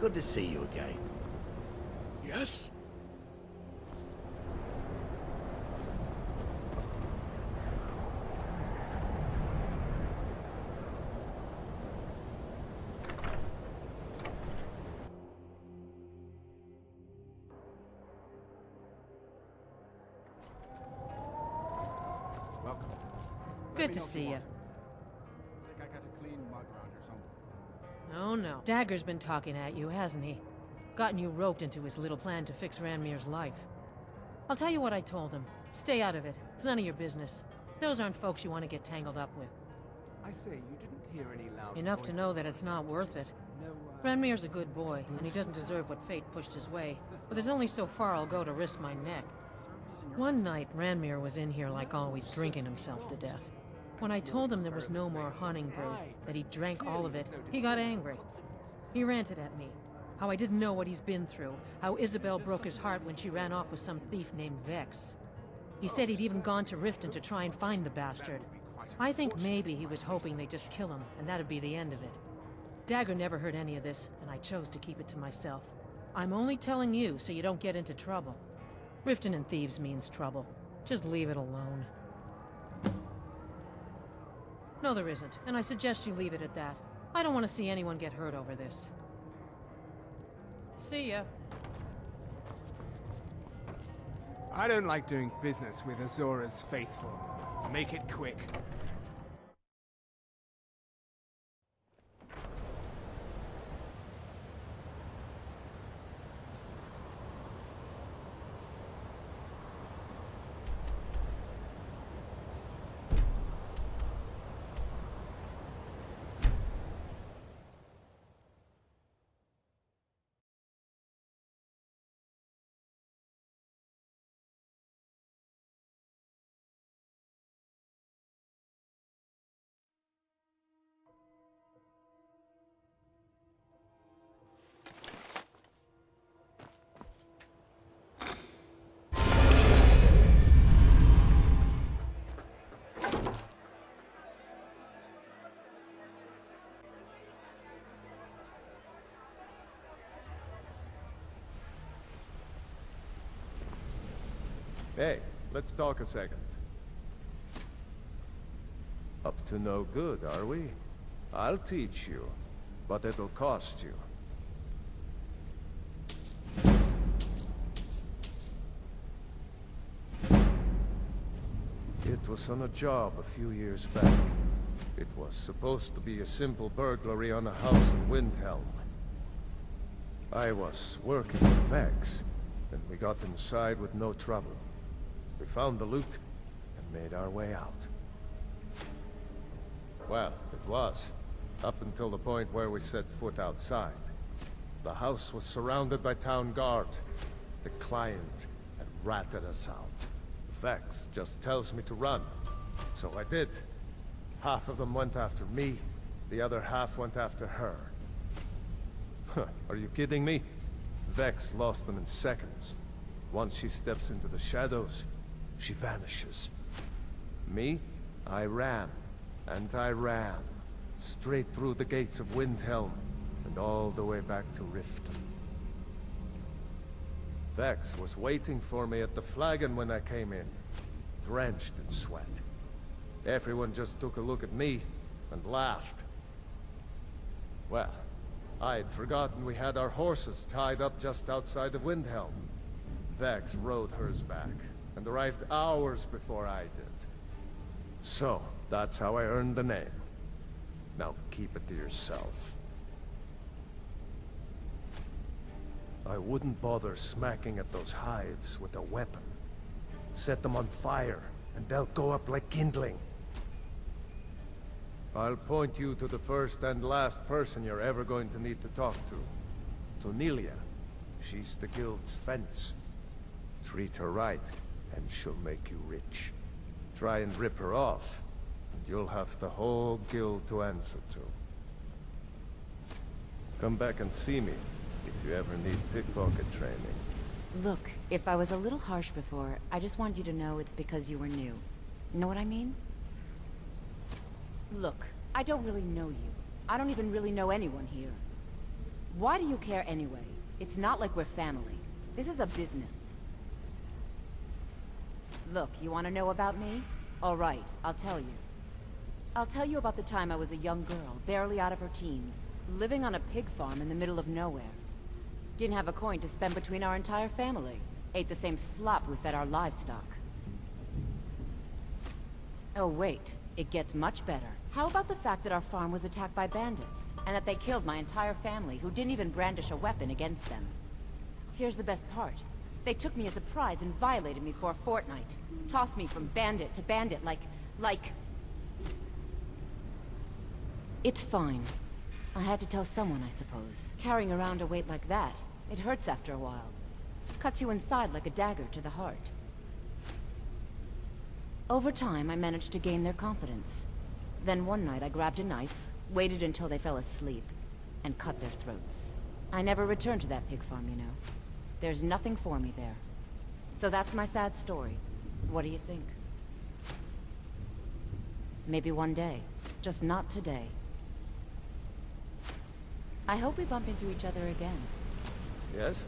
Good to see you again. Yes? Welcome. Good to see you. I think I got a clean mug around here somewhere. Oh no. Dagger's been talking at you, hasn't he? Gotten you roped into his little plan to fix Ranmir's life. I'll tell you what I told him. Stay out of it. It's none of your business. Those aren't folks you want to get tangled up with. I say, you didn't hear any loud Enough to know that it's not worth it. Ranmir's a good boy, and he doesn't deserve what fate pushed his way. But there's only so far I'll go to risk my neck. One night, Ranmir was in here like always, drinking himself to death. When I told him there was no more hunting brew, that he drank all of it, he got angry. He ranted at me. How I didn't know what he's been through. How Isabel broke his heart when she ran off with some thief named Vex. He said he'd even gone to Riften to try and find the bastard. I think maybe he was hoping they'd just kill him, and that'd be the end of it. Dagger never heard any of this, and I chose to keep it to myself. I'm only telling you so you don't get into trouble. Riften and Thieves means trouble. Just leave it alone. No, there isn't, and I suggest you leave it at that. I don't want to see anyone get hurt over this. See ya. I don't like doing business with Azora's faithful. Make it quick. Hey, let's talk a second. Up to no good, are we? I'll teach you, but it'll cost you. It was on a job a few years back. It was supposed to be a simple burglary on a house in Windhelm. I was working with Vex, and we got inside with no trouble. We found the loot, and made our way out. Well, it was, up until the point where we set foot outside. The house was surrounded by town guard. The client had ratted us out. Vex just tells me to run, so I did. Half of them went after me, the other half went after her. Huh, are you kidding me? Vex lost them in seconds. Once she steps into the shadows, she vanishes. Me? I ran, and I ran, straight through the gates of Windhelm, and all the way back to Riften. Vex was waiting for me at the flagon when I came in, drenched in sweat. Everyone just took a look at me and laughed. Well, I had forgotten we had our horses tied up just outside of Windhelm. Vex rode hers back and arrived hours before I did. So, that's how I earned the name. Now keep it to yourself. I wouldn't bother smacking at those hives with a weapon. Set them on fire, and they'll go up like kindling. I'll point you to the first and last person you're ever going to need to talk to. Nelia. She's the guild's fence. Treat her right, and she'll make you rich. Try and rip her off, and you'll have the whole guild to answer to. Come back and see me, if you ever need pickpocket training. Look, if I was a little harsh before, I just wanted you to know it's because you were new. Know what I mean? Look, I don't really know you. I don't even really know anyone here. Why do you care anyway? It's not like we're family. This is a business. Look, you want to know about me? All right, I'll tell you. I'll tell you about the time I was a young girl, barely out of her teens, living on a pig farm in the middle of nowhere. Didn't have a coin to spend between our entire family. Ate the same slop we fed our livestock. Oh wait, it gets much better. How about the fact that our farm was attacked by bandits, and that they killed my entire family who didn't even brandish a weapon against them? Here's the best part. They took me as a prize and violated me for a fortnight. Tossed me from bandit to bandit like... It's fine. I had to tell someone, I suppose. Carrying around a weight like that, it hurts after a while. Cuts you inside like a dagger to the heart. Over time, I managed to gain their confidence. Then one night I grabbed a knife, waited until they fell asleep, and cut their throats. I never returned to that pig farm, you know. There's nothing for me there. So that's my sad story. What do you think? Maybe one day. Just not today. I hope we bump into each other again. Yes?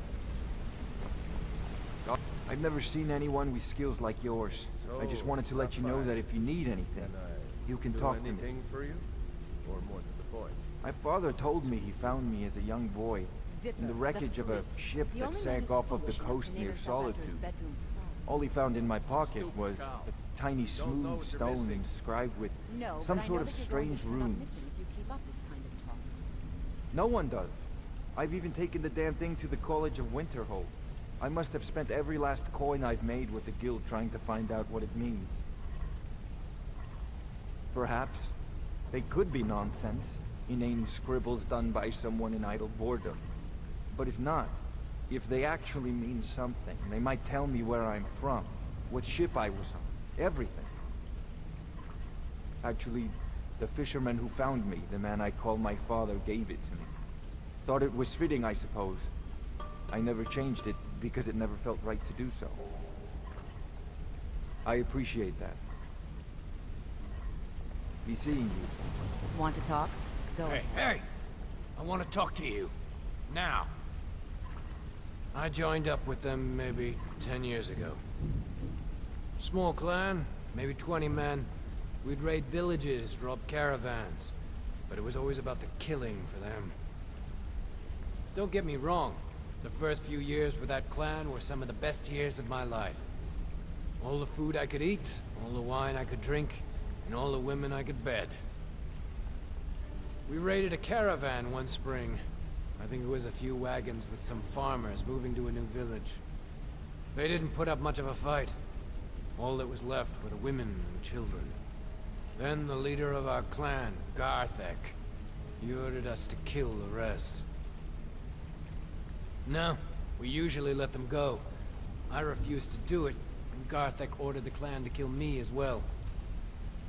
I've never seen anyone with skills like yours. I just wanted to let you know that if you need anything, you can talk to me. Anything for you? Or more to the point? My father told me he found me as a young boy in the wreckage of a ship that sank off of the coast near Solitude. All he found in my pocket was a tiny smooth stone inscribed with some sort of strange runes. No one does. I've even taken the damn thing to the College of Winterhold. I must have spent every last coin I've made with the guild trying to find out what it means. Perhaps they could be nonsense, inane scribbles done by someone in idle boredom. But if not, if they actually mean something, they might tell me where I'm from, what ship I was on, everything. Actually, the fisherman who found me, the man I call my father, gave it to me. Thought it was fitting, I suppose. I never changed it because it never felt right to do so. I appreciate that. Be seeing you. Want to talk? Go ahead. Hey! I want to talk to you. Now. I joined up with them maybe 10 years ago. Small clan, maybe 20 men. We'd raid villages, rob caravans. But it was always about the killing for them. Don't get me wrong. The first few years with that clan were some of the best years of my life. All the food I could eat, all the wine I could drink, and all the women I could bed. We raided a caravan one spring. I think it was a few wagons with some farmers moving to a new village. They didn't put up much of a fight. All that was left were the women and children. Then the leader of our clan, Garthek, he ordered us to kill the rest. No, we usually let them go. I refused to do it, and Garthek ordered the clan to kill me as well.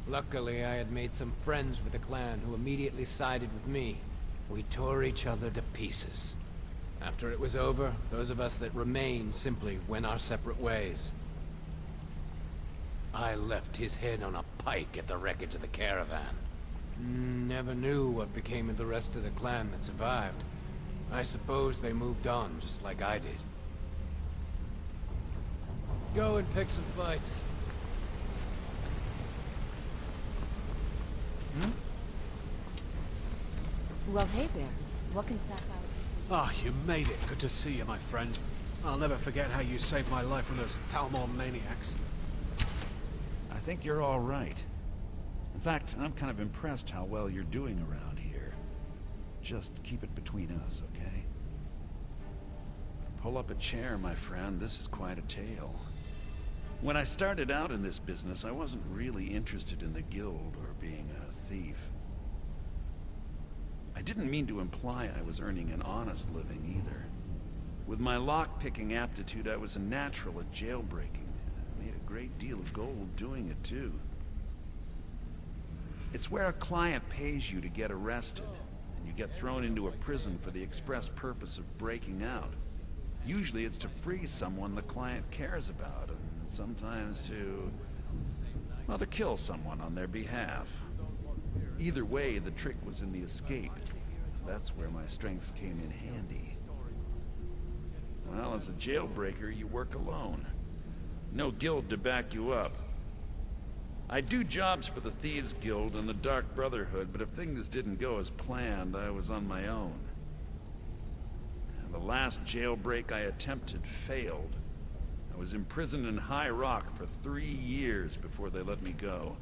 Luckily, I had made some friends with the clan who immediately sided with me. We tore each other to pieces. After it was over, those of us that remained simply went our separate ways. I left his head on a pike at the wreckage of the caravan. Never knew what became of the rest of the clan that survived. I suppose they moved on, just like I did. Go and pick some fights. Well, hey there. What can Sapphire... Ah, you made it. Good to see you, my friend. I'll never forget how you saved my life from those Thalmor maniacs. I think you're all right. In fact, I'm kind of impressed how well you're doing around here. Just keep it between us, okay? Pull up a chair, my friend. This is quite a tale. When I started out in this business, I wasn't really interested in the guild or being a thief. I didn't mean to imply I was earning an honest living either. With my lock-picking aptitude, I was a natural at jailbreaking. I made a great deal of gold doing it, too. It's where a client pays you to get arrested, and you get thrown into a prison for the express purpose of breaking out. Usually it's to free someone the client cares about, and sometimes to... well, to kill someone on their behalf. Either way, the trick was in the escape. That's where my strengths came in handy. Well, as a jailbreaker, you work alone. No guild to back you up. I do jobs for the Thieves Guild and the Dark Brotherhood, but if things didn't go as planned, I was on my own. And the last jailbreak I attempted failed. I was imprisoned in High Rock for 3 years before they let me go.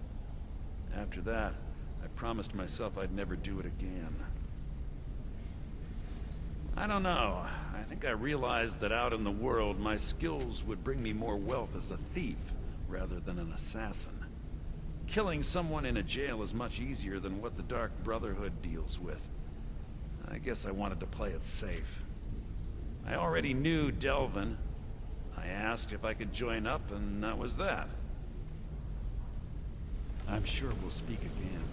After that, I promised myself I'd never do it again. I don't know. I think I realized that out in the world, my skills would bring me more wealth as a thief, rather than an assassin. Killing someone in a jail is much easier than what the Dark Brotherhood deals with. I guess I wanted to play it safe. I already knew Delvin. I asked if I could join up, and that was that. I'm sure we'll speak again.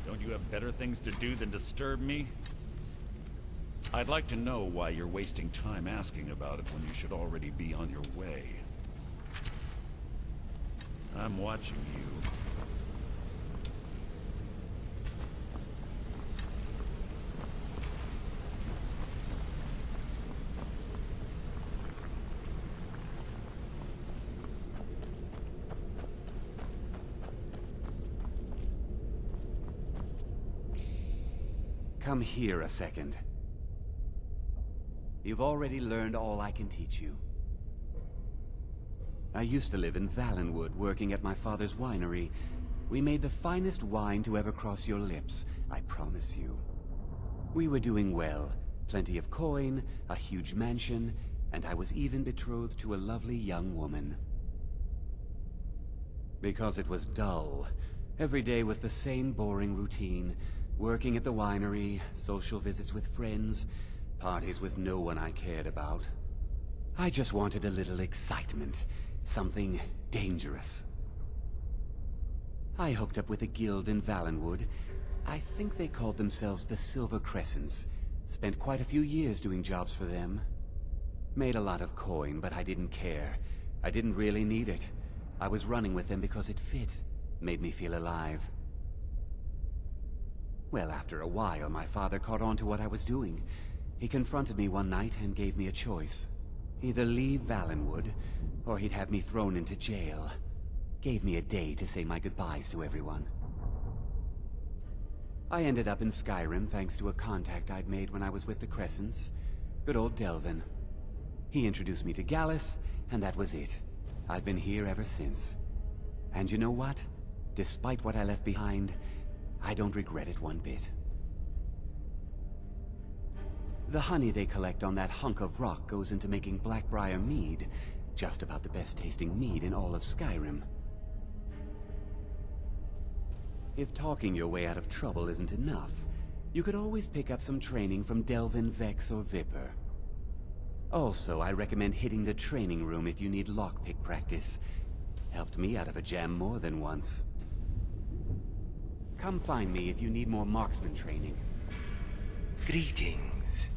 Don't you have better things to do than disturb me? I'd like to know why you're wasting time asking about it when you should already be on your way. I'm watching you. Come here a second. You've already learned all I can teach you. I used to live in Valenwood, working at my father's winery. We made the finest wine to ever cross your lips, I promise you. We were doing well. Plenty of coin, a huge mansion, and I was even betrothed to a lovely young woman. Because it was dull. Every day was the same boring routine. Working at the winery, social visits with friends, parties with no one I cared about. I just wanted a little excitement, something dangerous. I hooked up with a guild in Valenwood. I think they called themselves the Silver Crescents. Spent quite a few years doing jobs for them. Made a lot of coin, but I didn't care. I didn't really need it. I was running with them because it fit. Made me feel alive. Well, after a while, my father caught on to what I was doing. He confronted me one night and gave me a choice. Either leave Valenwood, or he'd have me thrown into jail. Gave me a day to say my goodbyes to everyone. I ended up in Skyrim thanks to a contact I'd made when I was with the Crescents. Good old Delvin. He introduced me to Gallus, and that was it. I've been here ever since. And you know what? Despite what I left behind, I don't regret it one bit. The honey they collect on that hunk of rock goes into making Blackbriar mead, just about the best tasting mead in all of Skyrim. If talking your way out of trouble isn't enough, you could always pick up some training from Delvin, Vex, or Viper. Also, I recommend hitting the training room if you need lockpick practice. Helped me out of a jam more than once. Come find me if you need more marksman training. Greetings.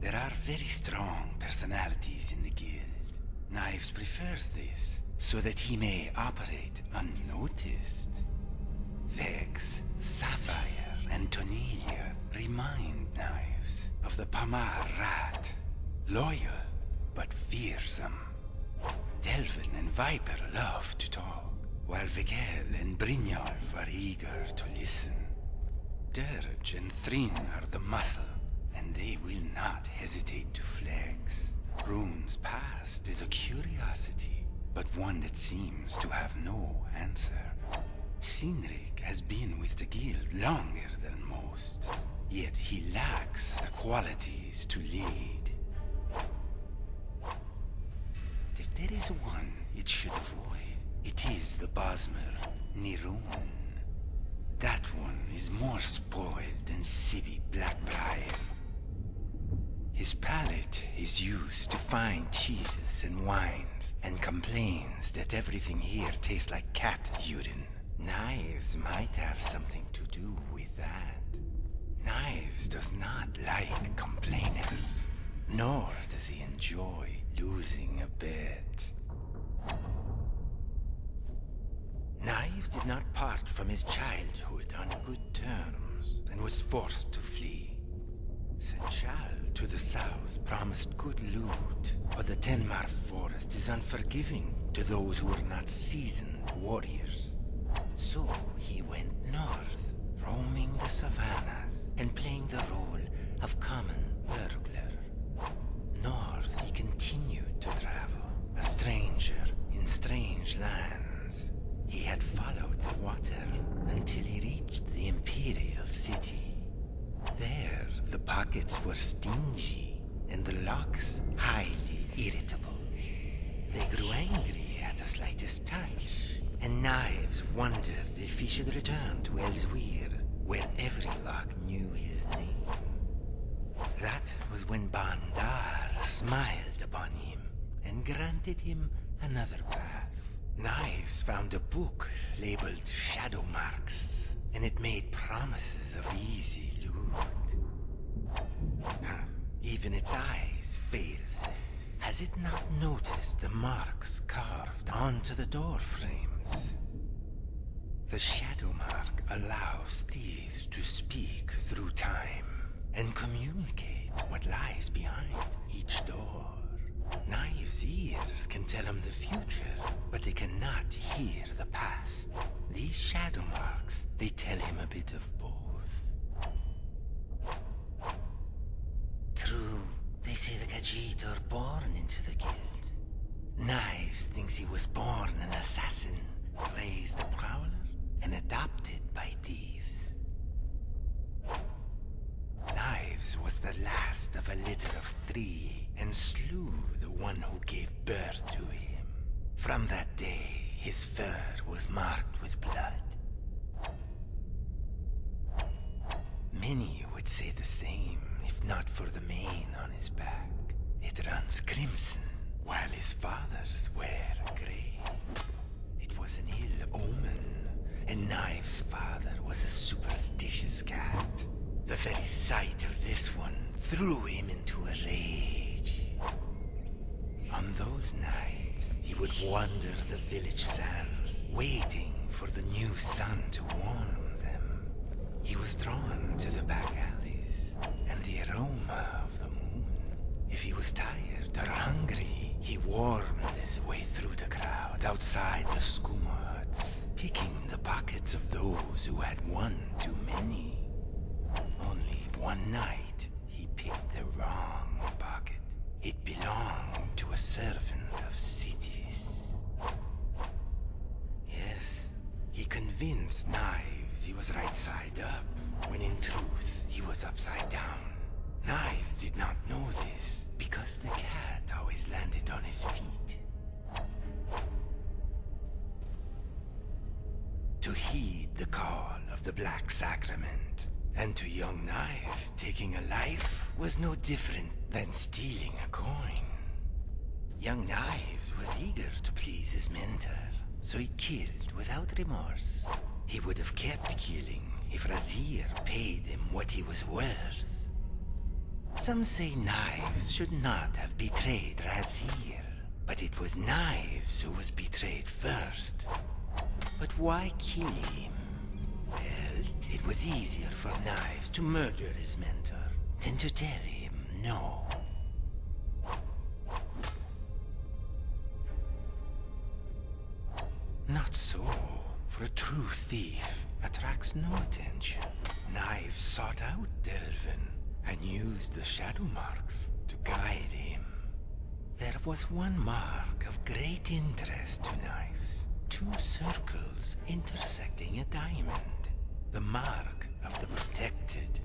There are very strong personalities in the guild. Knives prefers this, so that he may operate unnoticed. Vex, Sapphire, and Tonelia remind Knives of the Pamar rat. Loyal, but fearsome. Delvin and Viper love to talk, while Vigel and Brynjolf are eager to listen. Dirge and Thrin are the muscle, and they will not hesitate to flex. Rune's past is a curiosity, but one that seems to have no answer. Cynric has been with the guild longer than most, yet he lacks the qualities to lead. If there is one it should avoid, it is the Bosmer, Nirun. That one is more spoiled than Sibi Blackbriar. His palate is used to fine cheeses and wines, and complains that everything here tastes like cat urine. Knives might have something to do with that. Knives does not like complainers, nor does he enjoy losing a bet. Knives did not part from his childhood on good terms, and was forced to flee. Senchal to the south promised good loot, but the Tenmar forest is unforgiving to those who are not seasoned warriors. So he went north, roaming the savannas and playing the role of common burglar. North he continued to travel, a stranger in strange lands. He had followed the water until he reached the Imperial City. There, the pockets were stingy, and the locks highly irritable. They grew angry at the slightest touch, and Knives wondered if he should return to Elsweyr, where every lock knew his name. That was when Bandar smiled upon him and granted him another path. Knives found a book labeled Shadow Marks, and it made promises of easy loot. Even its eyes fails it. Has it not noticed the marks carved onto the door frames? The Shadow Mark allows thieves to speak through time and communicate what lies behind each door. Knives' ears can tell him the future, but they cannot hear the past. These shadow marks, they tell him a bit of both. True, they say the Khajiit are born into the guild. Knives thinks he was born an assassin, raised a prowler, and adopted by thieves. Knives was the last of a litter of 3, and slew the one who gave birth to him. From that day, his fur was marked with blood. Many would say the same, if not for the mane on his back. It runs crimson, while his father's wear grey. It was an ill omen, and Knives' father was a superstitious cat. The very sight of this one threw him into a rage. On those nights, he would wander the village sands, waiting for the new sun to warm them. He was drawn to the back alleys and the aroma of the moon. If he was tired or hungry, he wormed his way through the crowd outside the skooma huts, picking the pockets of those who had one too many. Only one night, he picked the wrong pocket. It belonged to a servant of cities. Yes, he convinced Knives he was right side up, when in truth he was upside down. Knives did not know this, because the cat always landed on his feet. To heed the call of the Black Sacrament, and to young Knives, taking a life was no different than stealing a coin. Young Knives was eager to please his mentor, so he killed without remorse. He would have kept killing if Razir paid him what he was worth. Some say Knives should not have betrayed Razir, but it was Knives who was betrayed first. But why kill him? Well, it was easier for Knives to murder his mentor than to tell him no. Not so, for a true thief attracts no attention. Knives sought out Delvin and used the shadow marks to guide him. There was one mark of great interest to Knives. 2 circles intersecting a diamond. The mark of the protected.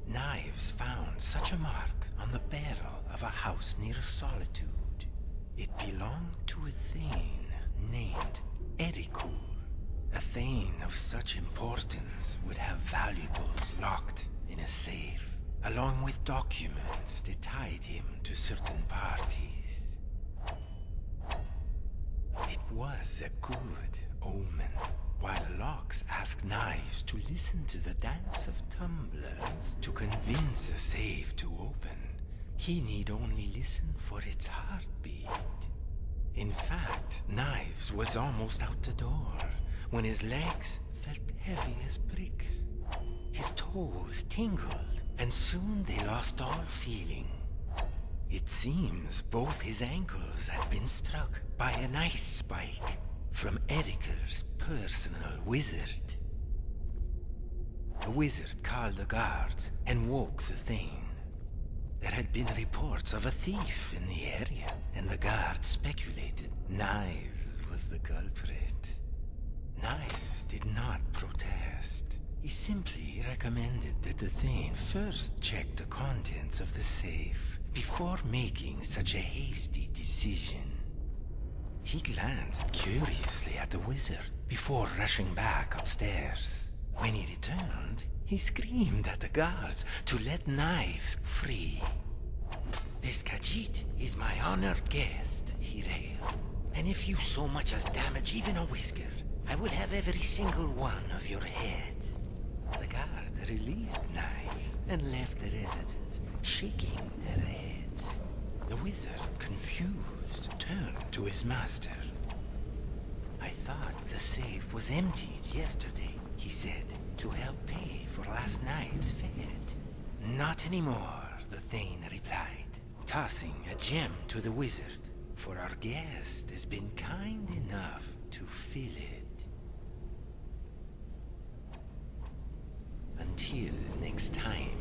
Knives found such a mark on the barrel of a house near Solitude. It belonged to a Thane named Erikur. A Thane of such importance would have valuables locked in a safe, along with documents that tied him to certain parties. It was a good omen. While Locks asked Knives to listen to the dance of tumblers to convince a safe to open, he need only listen for its heartbeat. In fact, Knives was almost out the door when his legs felt heavy as bricks. His toes tingled, and soon they lost all feeling. It seems both his ankles had been struck by an ice spike from Erikur's personal wizard. The wizard called the guards and woke the Thane. There had been reports of a thief in the area, and the guards speculated Knives was the culprit. Knives did not protest. He simply recommended that the Thane first check the contents of the safe before making such a hasty decision. He glanced curiously at the wizard before rushing back upstairs. When he returned, he screamed at the guards to let Knives free. "This Khajiit is my honored guest," he railed. "And if you so much as damage even a whisker, I will have every single one of your heads." The guards released Knives and left the residents, shaking their heads. The wizard, confused, turned to his master. "I thought the safe was emptied yesterday," he said, "to help pay for last night's fete." "Not anymore," the Thane replied, tossing a gem to the wizard, "for our guest has been kind enough to fill it." Until next time.